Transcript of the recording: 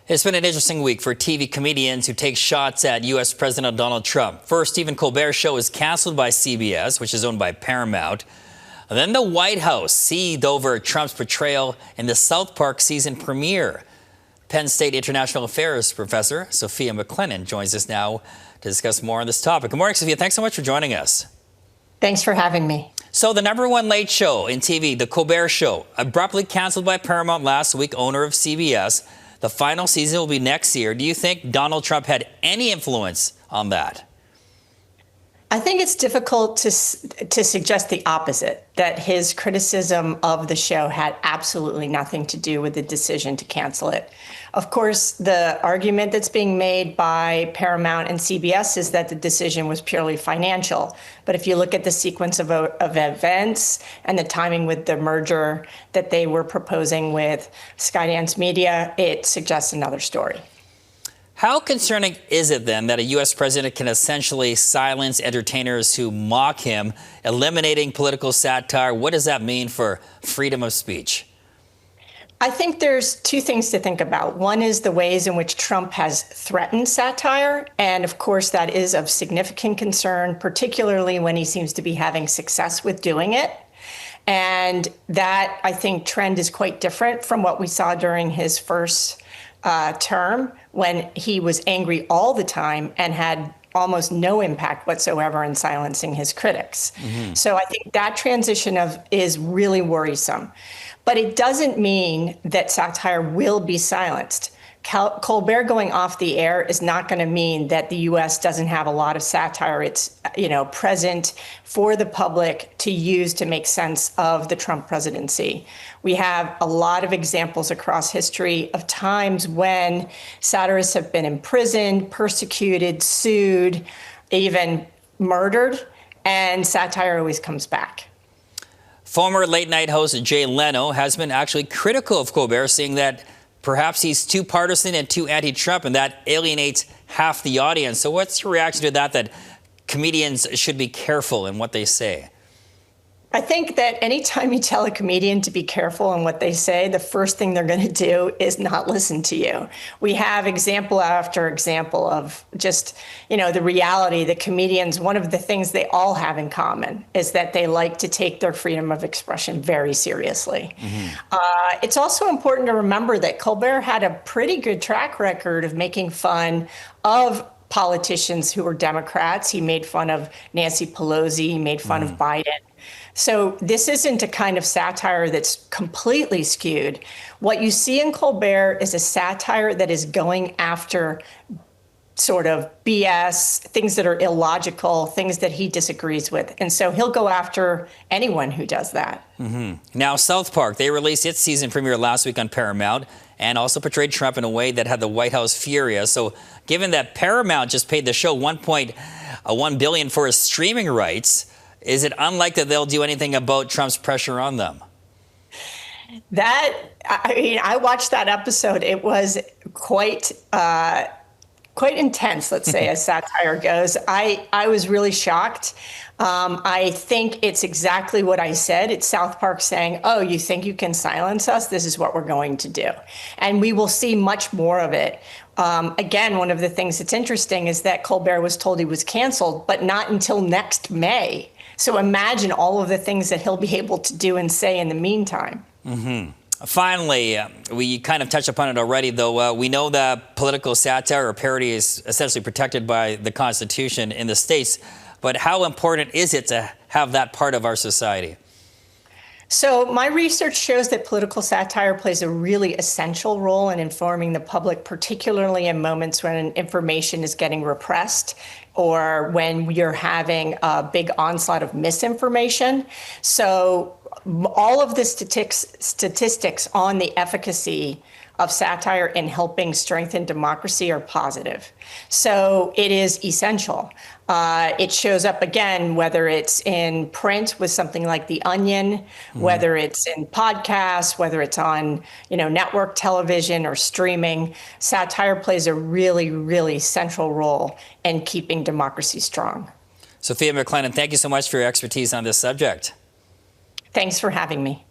It's been an interesting week for TV comedians who take shots at U.S. President Donald Trump. First, Stephen Colbert's show was canceled by CBS, which is owned by Paramount. And then the White House seethed over Trump's portrayal in the South Park season premiere. Penn State International Affairs professor Sophia McClennon joins us now to discuss more on this topic. Good morning, Sophia. Thanks so much for joining us. Thanks for having me. So the #1 late show in TV, the Colbert Show, abruptly canceled by Paramount last week, owner of CBS. The final season will be next year. Do you think Donald Trump had any influence on that? I think it's difficult to suggest the opposite, that his criticism of the show had absolutely nothing to do with the decision to cancel it. Of course, the argument that's being made by Paramount and CBS is that the decision was purely financial. But if you look at the sequence of events and the timing with the merger that they were proposing with Skydance Media, it suggests another story. How concerning is it then that a U.S. president can essentially silence entertainers who mock him, eliminating political satire? What does that mean for freedom of speech? I think there's two things to think about. One is the ways in which Trump has threatened satire. And of course, that is of significant concern, particularly when he seems to be having success with doing it. And that, I think, trend is quite different from what we saw during his first term, when he was angry all the time and had almost no impact whatsoever in silencing his critics. So I think that transition is really worrisome. But it doesn't mean that satire will be silenced. Colbert going off the air is not going to mean that the U.S. doesn't have a lot of satire. It's, present for the public to use to make sense of the Trump presidency. We have a lot of examples across history of times when satirists have been imprisoned, persecuted, sued, even murdered, and satire always comes back. Former late-night host Jay Leno has been actually critical of Colbert, saying that perhaps he's too partisan and too anti-Trump, and that alienates half the audience. So what's your reaction to that comedians should be careful in what they say? I think that anytime you tell a comedian to be careful in what they say, the first thing they're going to do is not listen to you. We have example after example of just, the reality that comedians, one of the things they all have in common is that they like to take their freedom of expression very seriously. It's also important to remember that Colbert had a pretty good track record of making fun of politicians who were Democrats. He made fun of Nancy Pelosi, he made fun of Biden. So this isn't a kind of satire that's completely skewed. What you see in Colbert is a satire that is going after sort of BS, things that are illogical, things that he disagrees with. And so he'll go after anyone who does that. Now, South Park, they released its season premiere last week on Paramount and also portrayed Trump in a way that had the White House furious. So given that Paramount just paid the show $1.1 billion for its streaming rights, is it unlikely that they'll do anything about Trump's pressure on them? I watched that episode. It was quite intense, let's say, as satire goes. I was really shocked. I think it's exactly what I said. It's South Park saying, oh, you think you can silence us? This is what we're going to do. And we will see much more of it. Again, one of the things that's interesting is that Colbert was told he was canceled, but not until next May. So imagine all of the things that he'll be able to do and say in the meantime. Finally, we kind of touched upon it already, though. We know that political satire or parody is essentially protected by the Constitution in the states. But how important is it to have that part of our society? So my research shows that political satire plays a really essential role in informing the public, particularly in moments when information is getting repressed or when you're having a big onslaught of misinformation. So all of the statistics on the efficacy of satire in helping strengthen democracy are positive. So it is essential. It shows up again, whether it's in print with something like The Onion, whether it's in podcasts, whether it's on, network television or streaming. Satire plays a really, really central role in keeping democracy strong. Sophia McClennon, thank you so much for your expertise on this subject. Thanks for having me.